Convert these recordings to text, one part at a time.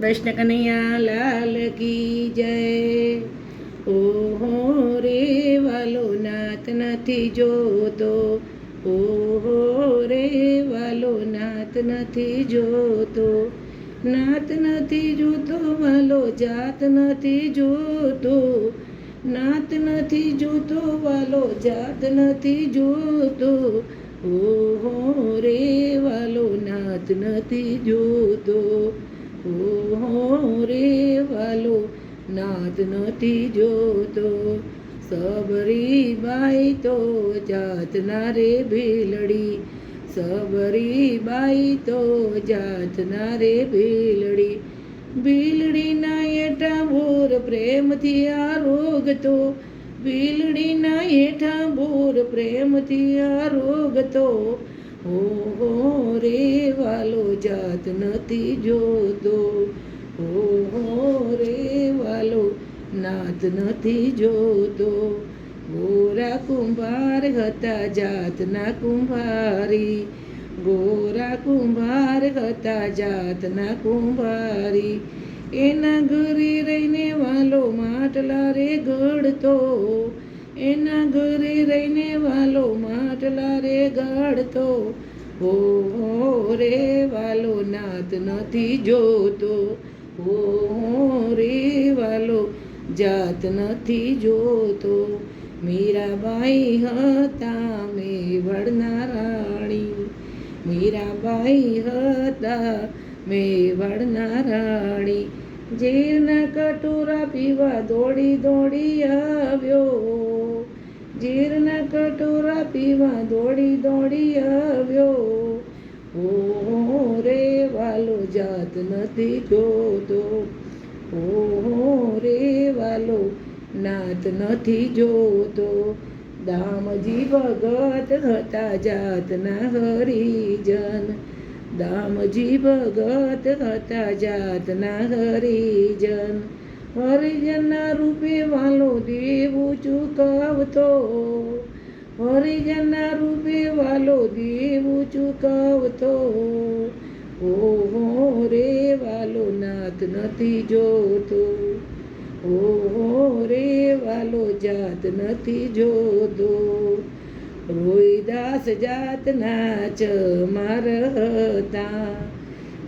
કૃષ્ણ કનૈયા લાલ કી જય। ઓહો રે વાલો નાથ નથી જોતો, ઓહો રે વાલો નાથ નથી જોતો, નાથ નથી જોતો વાલો જાત નથી જોતો, નાથ નથી જોતો વાલો જાત નથી જોતો, ઓહો રે વાલો નાથ નથી જોતો, ઓહો રે વાલો નાથ નથી જોતો। સબરી બાઈ તો જાતના રે ભીલડી, સબરી બાઈ તો જાતના રે ભીલડી, ભીલડીના હેઠા બોર પ્રેમથી આરોગતો, ભીલડીના હેઠા બોર પ્રેમથી આરોગતો, ઓહો રે વાલો જાત નથી જોતો, ઓહો રે વાલો નાથ નથી જોતો। ગોરા કુંભાર હતા જાતના કુંભારી, ગોરા કુંભાર હતા જાતના કુંભારી, એના ઘરે રહીને વાલો માટલા રે ઘડતો, એના ઘરે રહીને વાલો માટલા રે ગાળતો, ઓહો રે વાલો નાથ નથી જોતો, ઓહો રે વાલો જાત નથી જોતો। મીરાબાઈ હતા મેવાડના રાણી, મીરાબાઈ હતા મેવાડના રાણી, ઝેરના કટોરા પીવા દોડી દોડી આવ્યો, ઝેરના કટોરા પીવા દોડી દોડી આવ્યો, ઓહો રે વાલો જાત નથી જોતો, ઓહો રે વાલો નાથ નથી જોતો। દામજી ભગત હતા જાતના હરિજન, દામજી ભગત હતા જાતના હરિજન, હરિજનના રૂપે વાલો દેવું ચૂકવતો, હરિજનના રૂપે વાલો દેવું ચૂકવતો, ઓહો રે વાલો નાથ નથી જોતો, ઓહો રે વાલો જાત નથી જોતો। રોહિદાસ જાતના ચમાર હતા,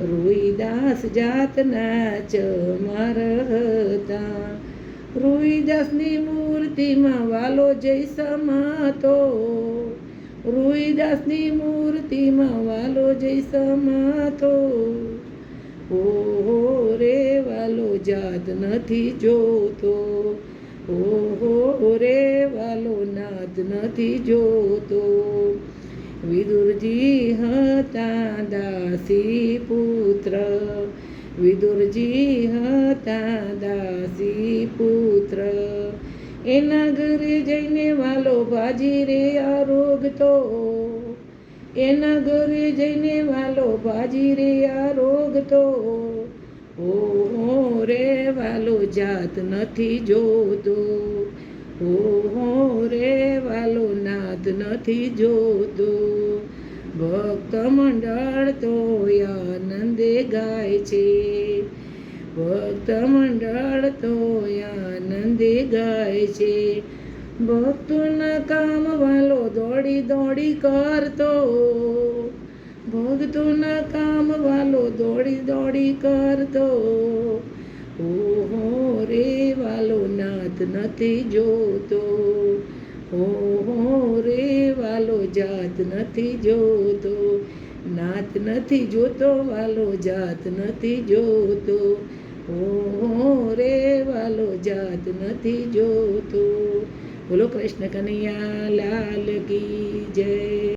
રોહિદાસ જાતના ચમાર હતા, રોહિદાસની મૂર્તિમાં વાલો જય સમાતો, રોહિદાસની મૂર્તિમાં વાલો જય સમાતો, ઓહો રે વાલો જાત નથી જોતો, ઓહો રે વાલો નાથ નથી જોતો। વિદુરજી હતા દાસી પુત્ર, વિદુરજી હતા દાસી પુત્ર, એના ઘરે જઈને વાલો ભાજી રે આરોગતો, એના ઘરે જઈને વાલો ભાજી રે આરોગતો, ઓહો રે વાલો જાત નથી જોતો, ઓહો રે વાલો નાથ નથી જોતો। ભક્ત મંડળ તો આનંદે ગાય છે, ભક્ત મંડળ તો આનંદે ગાય છે, ભક્તોના કામ વાલો દોડી દોડી કરતો, ભક્તોના કામ વાલો દોડી દોડી કરતો, ઓહો રે વાલો નાથ નથી જોતો, ઓહો રે વાલો જાત નથી જોતો, નાથ નથી જોતો વાલો જાત નથી જોતો, ઓહો રે વાલો જાત નથી જોતો। બોલો કૃષ્ણ કનૈયા લાલ કી જય।